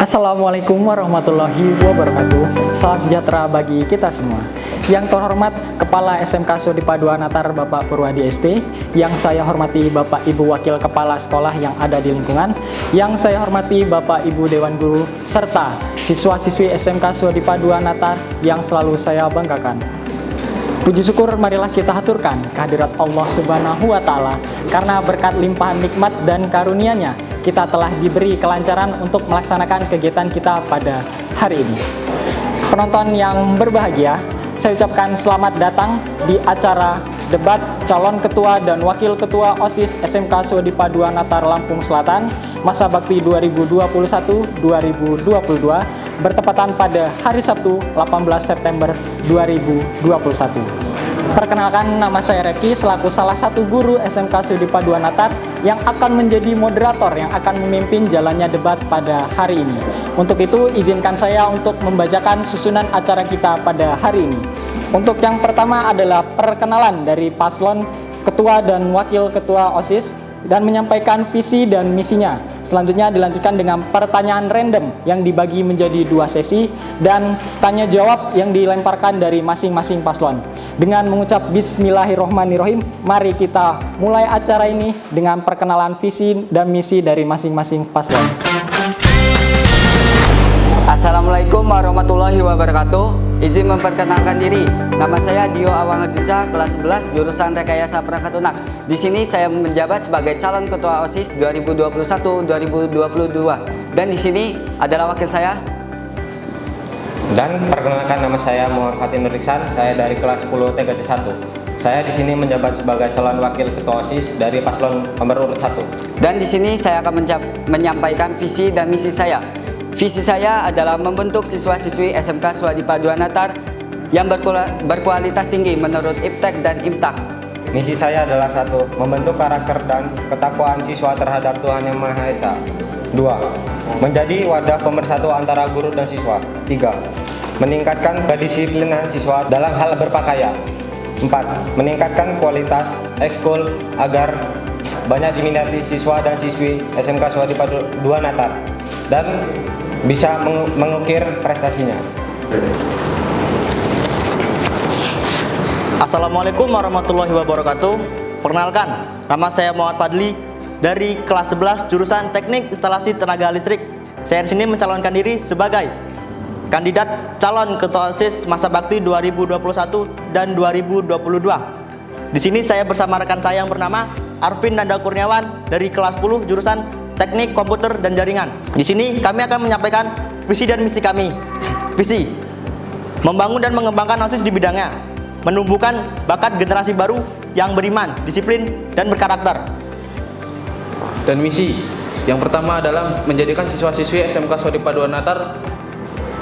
Assalamualaikum warahmatullahi wabarakatuh. Salam sejahtera bagi kita semua. Yang terhormat Kepala SMK Sodipa II Natar Bapak Purwadi ST, yang saya hormati Bapak Ibu Wakil Kepala Sekolah yang ada di lingkungan, yang saya hormati Bapak Ibu Dewan Guru, serta siswa-siswi SMK Sodipa II Natar yang selalu saya banggakan. Puji syukur marilah kita haturkan kehadirat Allah Subhanahu wa Ta'ala, karena berkat limpahan nikmat dan karunia-Nya kita telah diberi kelancaran untuk melaksanakan kegiatan kita pada hari ini. Penonton yang berbahagia, saya ucapkan selamat datang di acara debat calon ketua dan wakil ketua OSIS SMK Sodipa II Natar Lampung Selatan masa bakti 2021-2022 bertepatan pada hari Sabtu 18 September 2021. Perkenalkan, nama saya Reki selaku salah satu guru SMK Sodipa II Natar yang akan menjadi moderator yang akan memimpin jalannya debat pada hari ini. Untuk itu, izinkan saya untuk membacakan susunan acara kita pada hari ini. Untuk yang pertama adalah perkenalan dari paslon ketua dan wakil ketua OSIS dan menyampaikan visi dan misinya. Selanjutnya dilanjutkan dengan pertanyaan random yang dibagi menjadi 2 sesi dan tanya jawab yang dilemparkan dari masing-masing paslon. Dengan mengucap Bismillahirrohmanirrohim, mari kita mulai acara ini dengan perkenalan visi dan misi dari masing-masing paslon. Assalamualaikum warahmatullahi wabarakatuh. Izin memperkenalkan diri. Nama saya Dio Awangerjunca, kelas 11 jurusan Rekayasa Perangkat Lunak. Di sini saya menjabat sebagai calon ketua OSIS 2021-2022. Dan di sini adalah wakil saya. Dan perkenalkan, nama saya Muhammad Fatin Nuriksan, saya dari kelas 10 TKJ 1. Saya di sini menjabat sebagai calon wakil ketua OSIS dari paslon nomor urut 1. Dan di sini saya akan menyampaikan visi dan misi saya. Visi saya adalah membentuk siswa-siswi SMK Sodipa II Natar yang berkualitas tinggi menurut IPTEK dan IMTAK. Misi saya adalah 1. Membentuk karakter dan ketakwaan siswa terhadap Tuhan Yang Maha Esa. 2. Menjadi wadah pemersatu antara guru dan siswa. 3. Meningkatkan kedisiplinan siswa dalam hal berpakaian. 4. Meningkatkan kualitas ekskul agar banyak diminati siswa dan siswi SMK Sodipa II Natar dan bisa mengukir prestasinya. Assalamualaikum warahmatullahi wabarakatuh. Perkenalkan, nama saya Muhammad Fadli dari kelas 11 jurusan Teknik Instalasi Tenaga Listrik. Saya di sini mencalonkan diri sebagai kandidat calon ketua OSIS masa bakti 2021 dan 2022. Di sini saya bersama rekan saya yang bernama Arvin Nanda Kurniawan dari kelas 10 jurusan Teknik Komputer dan Jaringan. Di sini kami akan menyampaikan visi dan misi kami. Visi: membangun dan mengembangkan OSIS di bidangnya, menumbuhkan bakat generasi baru yang beriman, disiplin, dan berkarakter. Dan misi yang pertama adalah menjadikan siswa-siswi SMK Sodipa II Natar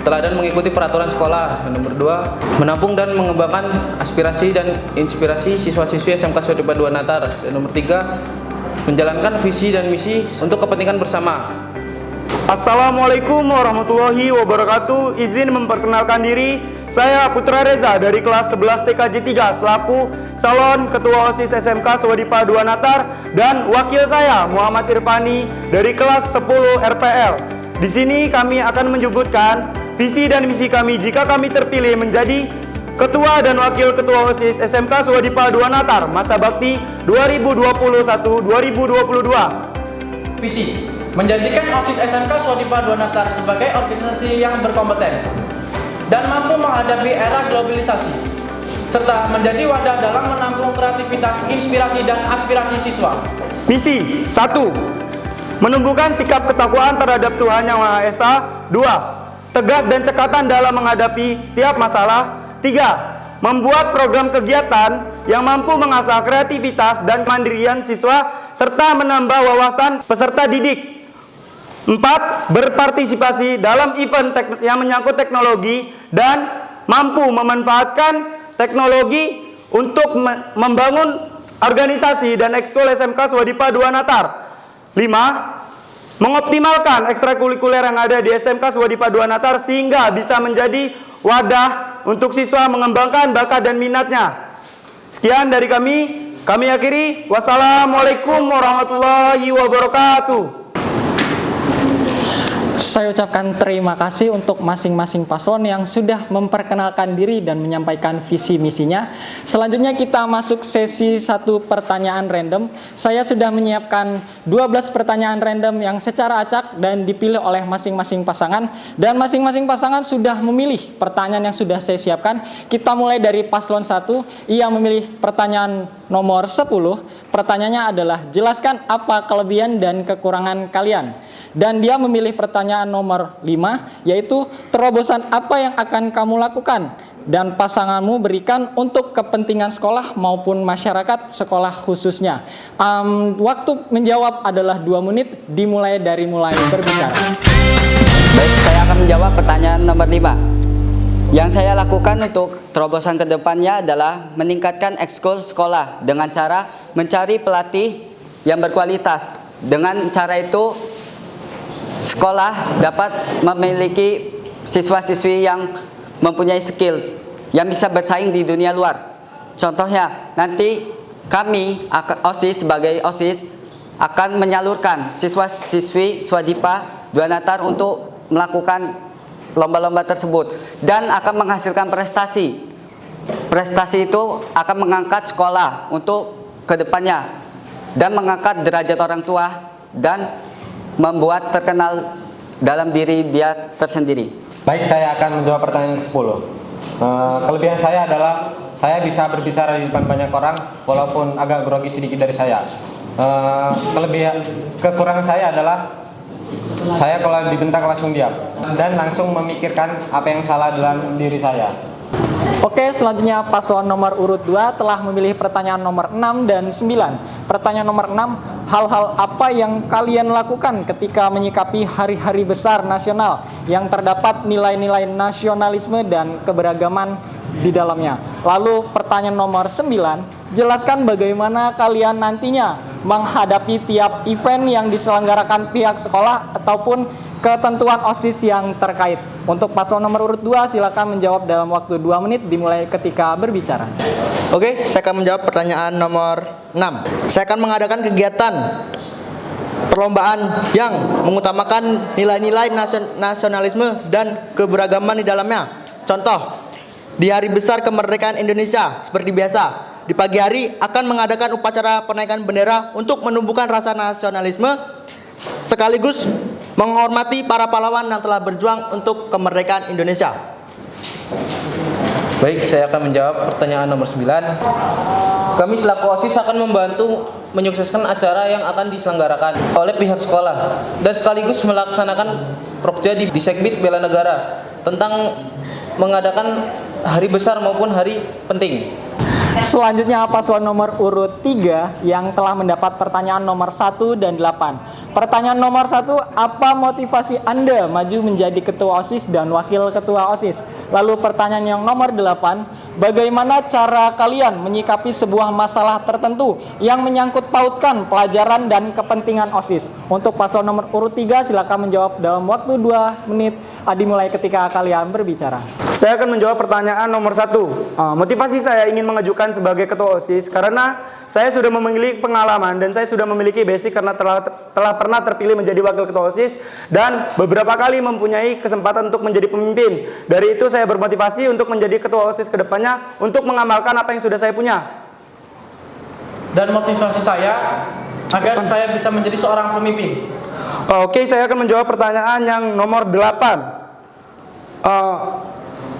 teladan mengikuti peraturan sekolah. Dan nomor 2, menampung dan mengembangkan aspirasi dan inspirasi siswa-siswi SMK Sodipa II Natar. Dan nomor 3, menjalankan visi dan misi untuk kepentingan bersama. Assalamualaikum warahmatullahi wabarakatuh. Izin memperkenalkan diri, saya Putra Reza dari kelas 11 TKJ 3 selaku calon ketua OSIS SMK Sodipa II Natar, dan wakil saya Muhammad Irfani dari kelas 10 RPL. Di sini kami akan menyebutkan visi dan misi kami jika kami terpilih menjadi Ketua dan Wakil Ketua OSIS SMK Sodipa II Natar masa bakti 2021-2022. Visi: menjadikan OSIS SMK Sodipa II Natar sebagai organisasi yang berkompeten dan mampu menghadapi era globalisasi, serta menjadi wadah dalam menampung kreativitas, inspirasi, dan aspirasi siswa. Misi: 1. Menumbuhkan sikap ketakwaan terhadap Tuhan Yang Maha Esa. 2. Tegas dan cekatan dalam menghadapi setiap masalah. 3. Membuat program kegiatan yang mampu mengasah kreativitas dan kemandirian siswa serta menambah wawasan peserta didik. 4. Berpartisipasi dalam event yang menyangkut teknologi dan mampu memanfaatkan teknologi untuk membangun organisasi dan ekskul SMK Sodipa II Natar. 5. Mengoptimalkan ekstrakurikuler yang ada di SMK Sodipa II Natar sehingga bisa menjadi wadah untuk siswa mengembangkan bakat dan minatnya. Sekian dari kami akhiri. Wassalamualaikum warahmatullahi wabarakatuh. Saya ucapkan terima kasih untuk masing-masing paslon yang sudah memperkenalkan diri dan menyampaikan visi misinya. Selanjutnya kita masuk sesi 1 pertanyaan random. Saya sudah menyiapkan 12 pertanyaan random yang secara acak dan dipilih oleh masing-masing pasangan. Dan masing-masing pasangan sudah memilih pertanyaan yang sudah saya siapkan. Kita mulai dari paslon 1. Ia memilih pertanyaan nomor 10. Pertanyaannya adalah, jelaskan apa kelebihan dan kekurangan kalian. Dan dia memilih pertanyaan nomor 5, yaitu terobosan apa yang akan kamu lakukan dan pasanganmu berikan untuk kepentingan sekolah maupun masyarakat sekolah khususnya. Waktu menjawab adalah 2 menit, dimulai dari mulai berbicara. Baik, saya akan menjawab pertanyaan nomor 5. Yang saya lakukan untuk terobosan kedepannya adalah meningkatkan ekskul sekolah dengan cara mencari pelatih yang berkualitas. Dengan cara itu, sekolah dapat memiliki siswa-siswi yang mempunyai skill yang bisa bersaing di dunia luar. Contohnya, nanti kami OSIS sebagai OSIS akan menyalurkan siswa-siswi Swadipa Dwanatar untuk melakukan lomba-lomba tersebut dan akan menghasilkan prestasi. Prestasi itu akan mengangkat sekolah untuk kedepannya dan mengangkat derajat orang tua dan membuat terkenal dalam diri dia tersendiri. Baik, saya akan menjawab pertanyaan ke-10. Kelebihan saya adalah saya bisa berbicara di depan banyak orang walaupun agak grogi sedikit dari saya. Kekurangan saya adalah saya kalau dibentak langsung diam dan langsung memikirkan apa yang salah dalam diri saya. Oke, selanjutnya paslon nomor urut 2 telah memilih pertanyaan nomor 6 dan 9. Pertanyaan nomor 6, hal-hal apa yang kalian lakukan ketika menyikapi hari-hari besar nasional yang terdapat nilai-nilai nasionalisme dan keberagaman di dalamnya. Lalu pertanyaan nomor 9, jelaskan bagaimana kalian nantinya menghadapi tiap event yang diselenggarakan pihak sekolah ataupun ketentuan OSIS yang terkait. Untuk paslon nomor urut 2 silakan menjawab dalam waktu 2 menit dimulai ketika berbicara. Oke, saya akan menjawab pertanyaan nomor 6. Saya akan mengadakan kegiatan perlombaan yang mengutamakan nilai-nilai nasionalisme dan keberagaman di dalamnya. Contoh, di hari besar kemerdekaan Indonesia seperti biasa, di pagi hari akan mengadakan upacara penaikan bendera untuk menumbuhkan rasa nasionalisme sekaligus menghormati para pahlawan yang telah berjuang untuk kemerdekaan Indonesia. Baik, saya akan menjawab pertanyaan nomor 9. Kami selaku OSIS akan membantu menyukseskan acara yang akan diselenggarakan oleh pihak sekolah dan sekaligus melaksanakan prokja di Sekbid Bela Negara tentang mengadakan hari besar maupun hari penting. Selanjutnya paslon nomor urut 3 yang telah mendapat pertanyaan nomor 1 dan 8. Pertanyaan nomor 1, apa motivasi Anda maju menjadi ketua OSIS dan wakil ketua OSIS? Lalu pertanyaan yang nomor 8, bagaimana cara kalian menyikapi sebuah masalah tertentu yang menyangkut pautkan pelajaran dan kepentingan OSIS? Untuk paslon nomor urut 3 silakan menjawab dalam waktu 2 menit dimulai ketika kalian berbicara. Saya akan menjawab pertanyaan nomor 1. Motivasi saya ingin mengajukan sebagai ketua OSIS karena saya sudah memiliki pengalaman dan saya sudah memiliki basic karena telah pernah terpilih menjadi wakil ketua OSIS dan beberapa kali mempunyai kesempatan untuk menjadi pemimpin. Dari itu saya bermotivasi untuk menjadi ketua OSIS ke depannya untuk mengamalkan apa yang sudah saya punya. Dan motivasi saya agar saya bisa menjadi seorang pemimpin. Oke, saya akan menjawab pertanyaan yang nomor 8.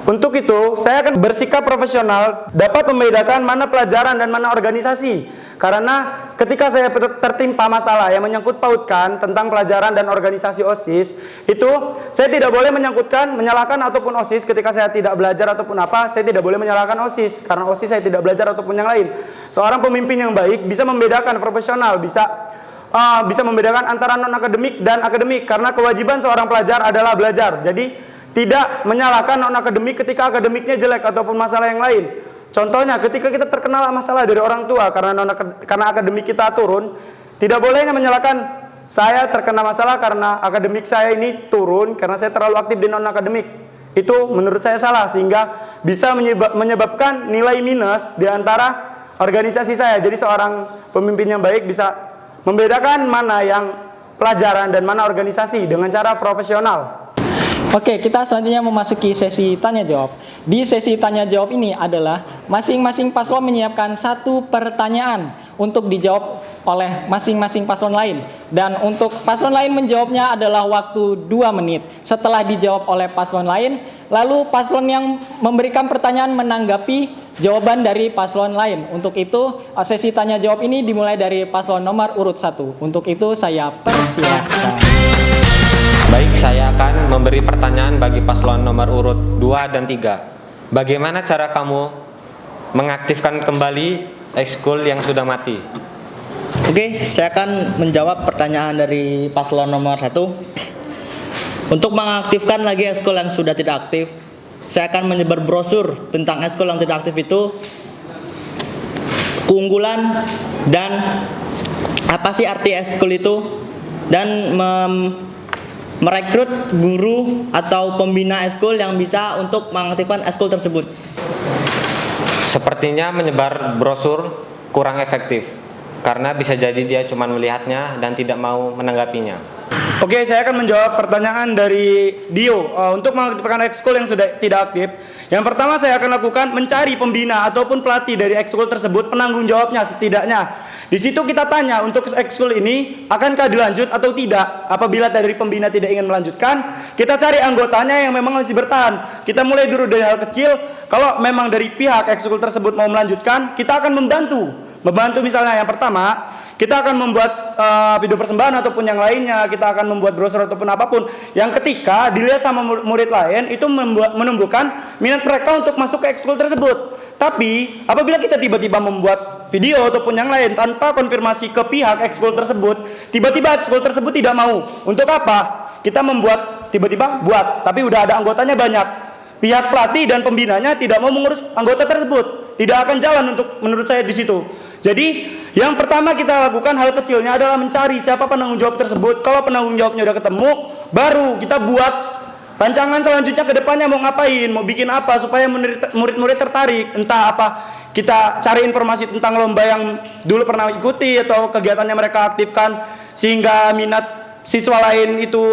Untuk itu, saya akan bersikap profesional, dapat membedakan mana pelajaran dan mana organisasi. Karena ketika saya tertimpa masalah yang menyangkut pautkan tentang pelajaran dan organisasi OSIS, itu saya tidak boleh menyalahkan ataupun OSIS ketika saya tidak belajar ataupun apa, saya tidak boleh menyalahkan OSIS. Karena OSIS saya tidak belajar ataupun yang lain. Seorang pemimpin yang baik bisa membedakan profesional, bisa membedakan antara non-akademik dan akademik. Karena kewajiban seorang pelajar adalah belajar. Jadi, tidak menyalahkan non-akademik ketika akademiknya jelek ataupun masalah yang lain. Contohnya ketika kita terkena masalah dari orang tua karena akademik kita turun, tidak bolehnya menyalahkan saya terkena masalah karena akademik saya ini turun karena saya terlalu aktif di non-akademik. Itu menurut saya salah sehingga bisa menyebabkan nilai minus di antara organisasi saya. Jadi seorang pemimpin yang baik bisa membedakan mana yang pelajaran dan mana organisasi dengan cara profesional. Oke, kita selanjutnya memasuki sesi tanya jawab. Di sesi tanya jawab ini adalah masing-masing paslon menyiapkan satu pertanyaan untuk dijawab oleh masing-masing paslon lain. Dan untuk paslon lain menjawabnya adalah waktu 2 menit. Setelah dijawab oleh paslon lain, lalu paslon yang memberikan pertanyaan menanggapi jawaban dari paslon lain. Untuk itu, sesi tanya jawab ini dimulai dari paslon nomor urut 1. Untuk itu, saya persilahkan. Baik, saya akan memberi pertanyaan bagi paslon nomor urut 2 dan 3. Bagaimana cara kamu mengaktifkan kembali ekskul yang sudah mati? Oke, saya akan menjawab pertanyaan dari paslon nomor 1. Untuk mengaktifkan lagi ekskul yang sudah tidak aktif, saya akan menyebar brosur tentang ekskul yang tidak aktif itu, keunggulan dan apa sih arti ekskul itu, dan merekrut guru atau pembina ekskul yang bisa untuk mengaktifkan ekskul tersebut. Sepertinya menyebar brosur kurang efektif, karena bisa jadi dia cuma melihatnya dan tidak mau menanggapinya. Oke, saya akan menjawab pertanyaan dari Dio. Untuk mengaktifkan ekskul yang sudah tidak aktif, yang pertama saya akan lakukan mencari pembina ataupun pelatih dari ekskul tersebut, penanggung jawabnya setidaknya. Di situ kita tanya untuk ekskul ini akankah dilanjut atau tidak. Apabila dari pembina tidak ingin melanjutkan, kita cari anggotanya yang memang masih bertahan. Kita mulai dulu dari hal kecil. Kalau memang dari pihak ekskul tersebut mau melanjutkan, kita akan membantu misalnya yang pertama, kita akan membuat video persembahan ataupun yang lainnya, kita akan membuat brosur ataupun apapun yang ketika dilihat sama murid lain itu menumbuhkan minat mereka untuk masuk ke ekskul tersebut. Tapi apabila kita tiba-tiba membuat video ataupun yang lain tanpa konfirmasi ke pihak ekskul tersebut, tiba-tiba ekskul tersebut tidak mau. Untuk apa? Kita membuat tiba-tiba buat, tapi udah ada anggotanya banyak. Pihak pelatih dan pembinanya tidak mau mengurus anggota tersebut. Tidak akan jalan untuk menurut saya di situ. Jadi yang pertama kita lakukan hal kecilnya adalah mencari siapa penanggung jawab tersebut. Kalau penanggung jawabnya udah ketemu, baru kita buat rancangan selanjutnya ke depannya mau ngapain, mau bikin apa supaya murid-murid tertarik. Entah apa, kita cari informasi tentang lomba yang dulu pernah ikuti atau kegiatannya mereka aktifkan sehingga minat siswa lain itu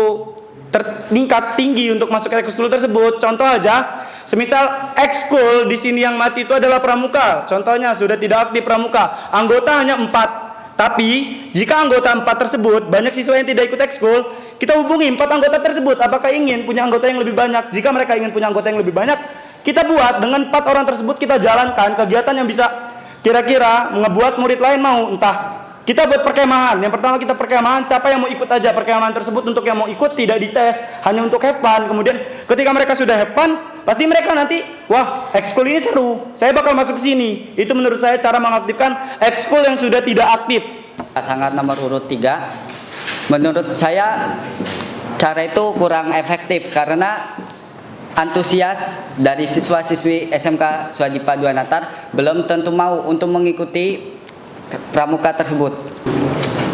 tertingkat tinggi untuk masuk ke ekskul tersebut. Contoh aja, semisal ekskul di sini yang mati itu adalah pramuka. Contohnya sudah tidak aktif pramuka, anggota hanya 4. Tapi jika anggota 4 tersebut banyak siswa yang tidak ikut ekskul, kita hubungi 4 anggota tersebut. Apakah ingin punya anggota yang lebih banyak? Jika mereka ingin punya anggota yang lebih banyak, kita buat dengan 4 orang tersebut kita jalankan kegiatan yang bisa kira-kira membuat murid lain mau. Entah kita buat perkemahan. Yang pertama kita perkemahan, siapa yang mau ikut aja perkemahan tersebut. Untuk yang mau ikut tidak dites, hanya untuk have fun. Kemudian ketika mereka sudah have fun, pasti mereka nanti, wah ekskul ini seru, saya bakal masuk ke sini. Itu menurut saya cara mengaktifkan ekskul yang sudah tidak aktif. Pasangan nomor urut 3, menurut saya cara itu kurang efektif karena antusias dari siswa-siswi SMK Swadhipa II Natar belum tentu mau untuk mengikuti pramuka tersebut.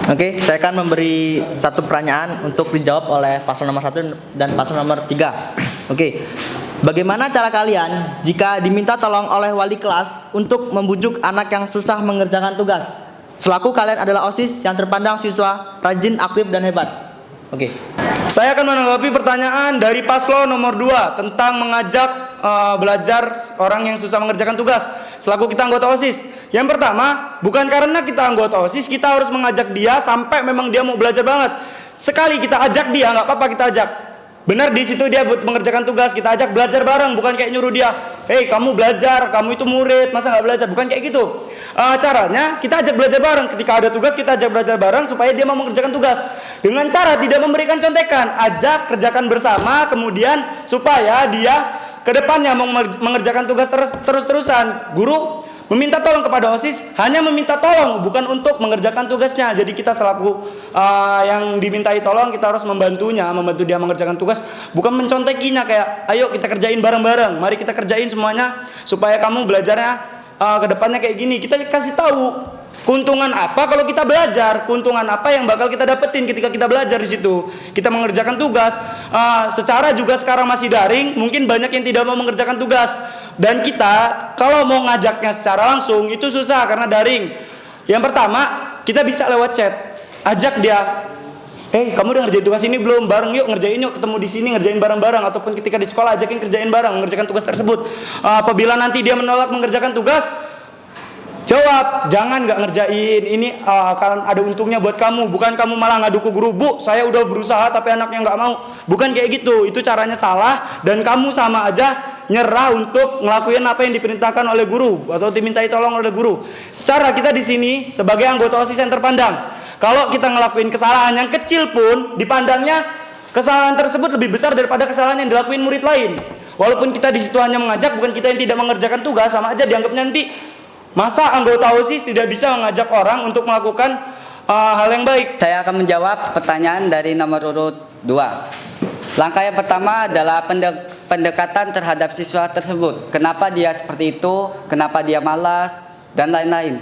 Oke, saya akan memberi satu pertanyaan untuk dijawab oleh paslon nomor 1 dan paslon nomor 3. Oke, bagaimana cara kalian jika diminta tolong oleh wali kelas untuk membujuk anak yang susah mengerjakan tugas? Selaku kalian adalah OSIS yang terpandang siswa rajin, aktif, dan hebat. Oke. Saya akan menanggapi pertanyaan dari paslon nomor 2 tentang mengajak belajar orang yang susah mengerjakan tugas selaku kita anggota OSIS. Yang pertama, bukan karena kita anggota OSIS kita harus mengajak dia sampai memang dia mau belajar banget. Sekali kita ajak dia, nggak apa-apa kita ajak. Benar di situ dia buat mengerjakan tugas, kita ajak belajar bareng, bukan kayak nyuruh dia, "Hei, kamu belajar, kamu itu murid, masa nggak belajar?" Bukan kayak gitu. Caranya kita ajak belajar bareng. Ketika ada tugas kita ajak belajar bareng supaya dia mau mengerjakan tugas. Dengan cara tidak memberikan contekan, ajak kerjakan bersama, kemudian supaya dia ke depannya mau mengerjakan tugas terus-terusan. Guru meminta tolong kepada OSIS hanya meminta tolong, bukan untuk mengerjakan tugasnya. Jadi kita selaku yang dimintai tolong, kita harus membantu dia mengerjakan tugas, bukan mencontekinya kayak, "Ayo kita kerjain bareng-bareng, mari kita kerjain semuanya supaya kamu belajarnya ke depannya kayak gini." Kita kasih tahu keuntungan apa kalau kita belajar, keuntungan apa yang bakal kita dapetin ketika kita belajar di situ. Kita mengerjakan tugas secara juga sekarang masih daring, mungkin banyak yang tidak mau mengerjakan tugas. Dan kita kalau mau ngajaknya secara langsung itu susah karena daring. Yang pertama, kita bisa lewat chat. Ajak dia kamu udah ngerjain tugas ini belum? Bareng yuk, ngerjain yuk, ketemu di sini ngerjain bareng-bareng, ataupun ketika di sekolah ajakin kerjain bareng, mengerjakan tugas tersebut. Apabila nanti dia menolak mengerjakan tugas, jawab, jangan nggak ngerjain, ini akan ada untungnya buat kamu, bukan kamu malah ngadu ke guru, Bu, saya udah berusaha tapi anaknya nggak mau. Bukan kayak gitu, itu caranya salah, dan kamu sama aja nyerah untuk ngelakuin apa yang diperintahkan oleh guru atau dimintai tolong oleh guru. Secara kita di sini sebagai anggota OSIS yang terpandang, kalau kita ngelakuin kesalahan yang kecil pun dipandangnya kesalahan tersebut lebih besar daripada kesalahan yang dilakuin murid lain. Walaupun kita di situ hanya mengajak, bukan kita yang tidak mengerjakan tugas, sama aja dianggapnya nanti. Masa anggota OSIS tidak bisa mengajak orang untuk melakukan hal yang baik? Saya akan menjawab pertanyaan dari nomor urut 2. Langkah yang pertama adalah pendekatan terhadap siswa tersebut. Kenapa dia seperti itu, kenapa dia malas, dan lain-lain.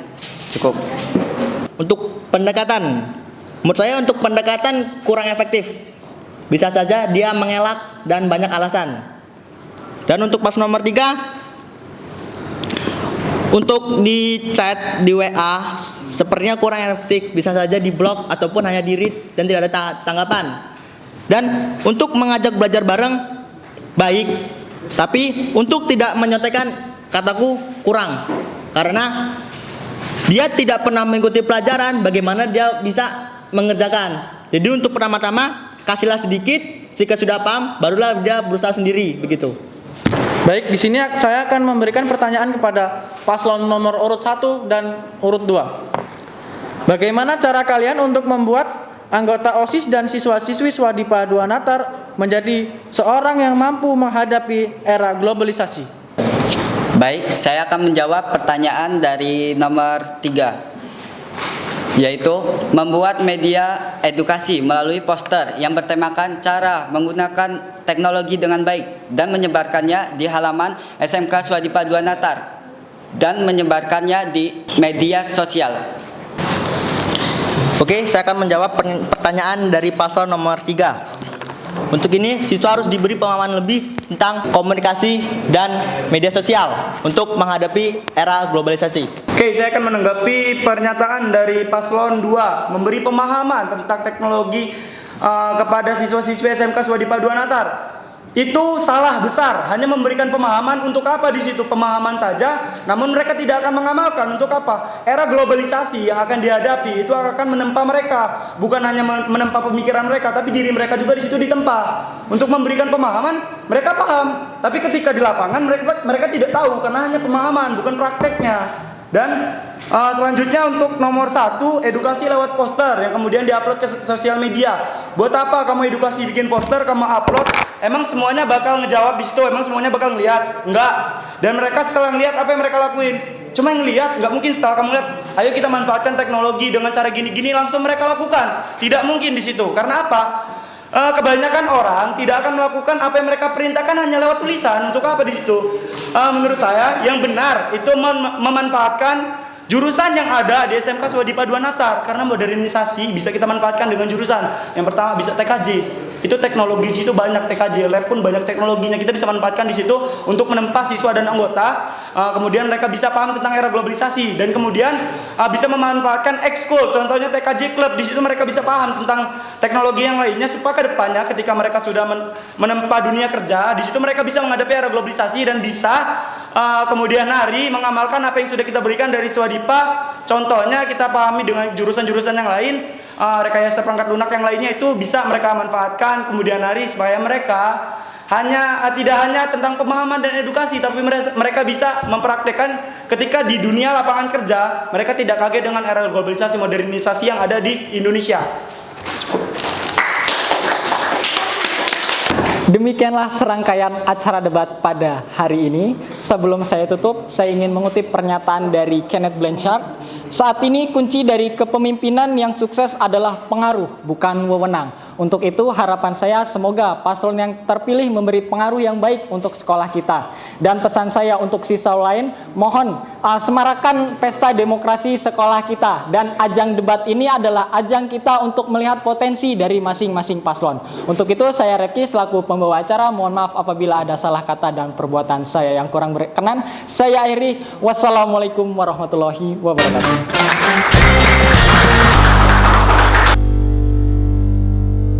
Cukup. Untuk pendekatan, menurut saya untuk pendekatan kurang efektif. Bisa saja dia mengelak dan banyak alasan. Dan untuk pas nomor 3, untuk di chat di WA sepertinya kurang efektif, bisa saja di blok ataupun hanya di read dan tidak ada tanggapan. Dan untuk mengajak belajar bareng baik, tapi untuk tidak menyontekkan kataku kurang, karena dia tidak pernah mengikuti pelajaran, bagaimana dia bisa mengerjakan. Jadi untuk pertama-tama kasihlah sedikit, jika sudah paham barulah dia berusaha sendiri, begitu. Baik, di sini saya akan memberikan pertanyaan kepada paslon nomor urut 1 dan urut 2. Bagaimana cara kalian untuk membuat anggota OSIS dan siswa-siswi Swadipa 2 Natar menjadi seorang yang mampu menghadapi era globalisasi? Baik, saya akan menjawab pertanyaan dari nomor 3, yaitu membuat media edukasi melalui poster yang bertemakan cara menggunakan teknologi dengan baik dan menyebarkannya di halaman SMK Swadipa 2 Natar dan menyebarkannya di media sosial. Oke, saya akan menjawab pertanyaan dari paslon nomor 3. Untuk ini, siswa harus diberi pemahaman lebih tentang komunikasi dan media sosial untuk menghadapi era globalisasi. Oke, saya akan menanggapi pernyataan dari paslon 2, memberi pemahaman tentang teknologi kepada siswa-siswi SMK Swadipa 2 Natar. Itu salah besar, hanya memberikan pemahaman untuk apa di situ? Pemahaman saja, namun mereka tidak akan mengamalkan untuk apa? Era globalisasi yang akan dihadapi itu akan menempa mereka, bukan hanya menempa pemikiran mereka, tapi diri mereka juga di situ ditempa. Untuk memberikan pemahaman, mereka paham, tapi ketika di lapangan mereka tidak tahu karena hanya pemahaman, bukan prakteknya. Dan selanjutnya untuk nomor 1, edukasi lewat poster yang kemudian diupload ke sosial media. Buat apa kamu edukasi bikin poster, kamu upload? Emang semuanya bakal ngejawab di situ? Emang semuanya bakal ngeliat? Enggak. Dan mereka setelah ngeliat, apa yang mereka lakuin? Cuma ngeliat, nggak mungkin setelah kamu lihat, ayo kita manfaatkan teknologi dengan cara gini-gini, langsung mereka lakukan. Tidak mungkin di situ. Karena apa? Kebanyakan orang tidak akan melakukan apa yang mereka perintahkan hanya lewat tulisan. Untuk apa di situ? Menurut saya yang benar itu memanfaatkan jurusan yang ada di SMK Swadipa 2 Natar, karena modernisasi bisa kita manfaatkan dengan jurusan. Yang pertama bisa TKJ. Itu teknologi di situ banyak, TKJ lab pun banyak teknologinya, kita bisa manfaatkan di situ untuk menempa siswa dan anggota. Kemudian mereka bisa paham tentang era globalisasi dan kemudian bisa memanfaatkan ekskul, contohnya TKJ Club. Di situ mereka bisa paham tentang teknologi yang lainnya supaya ke depannya ketika mereka sudah menempa dunia kerja, di situ mereka bisa menghadapi era globalisasi dan bisa kemudian hari mengamalkan apa yang sudah kita berikan dari Swadipa. Contohnya kita pahami dengan jurusan-jurusan yang lain, rekayasa perangkat lunak yang lainnya itu bisa mereka manfaatkan kemudian hari supaya mereka tidak hanya tentang pemahaman dan edukasi, tapi mereka bisa mempraktekkan ketika di dunia lapangan kerja. Mereka tidak kaget dengan era globalisasi modernisasi yang ada di Indonesia. Demikianlah serangkaian acara debat pada hari ini. Sebelum saya tutup, saya ingin mengutip pernyataan dari Kenneth Blanchard. Saat ini kunci dari kepemimpinan yang sukses adalah pengaruh, bukan wewenang. Untuk itu harapan saya semoga paslon yang terpilih memberi pengaruh yang baik untuk sekolah kita. Dan pesan saya untuk siswa lain, mohon semarakan pesta demokrasi sekolah kita. Dan ajang debat ini adalah ajang kita untuk melihat potensi dari masing-masing paslon. Untuk itu saya Repki selaku pembawa acara, mohon maaf apabila ada salah kata dan perbuatan saya yang kurang berkenan. Saya akhiri, wassalamualaikum warahmatullahi wabarakatuh.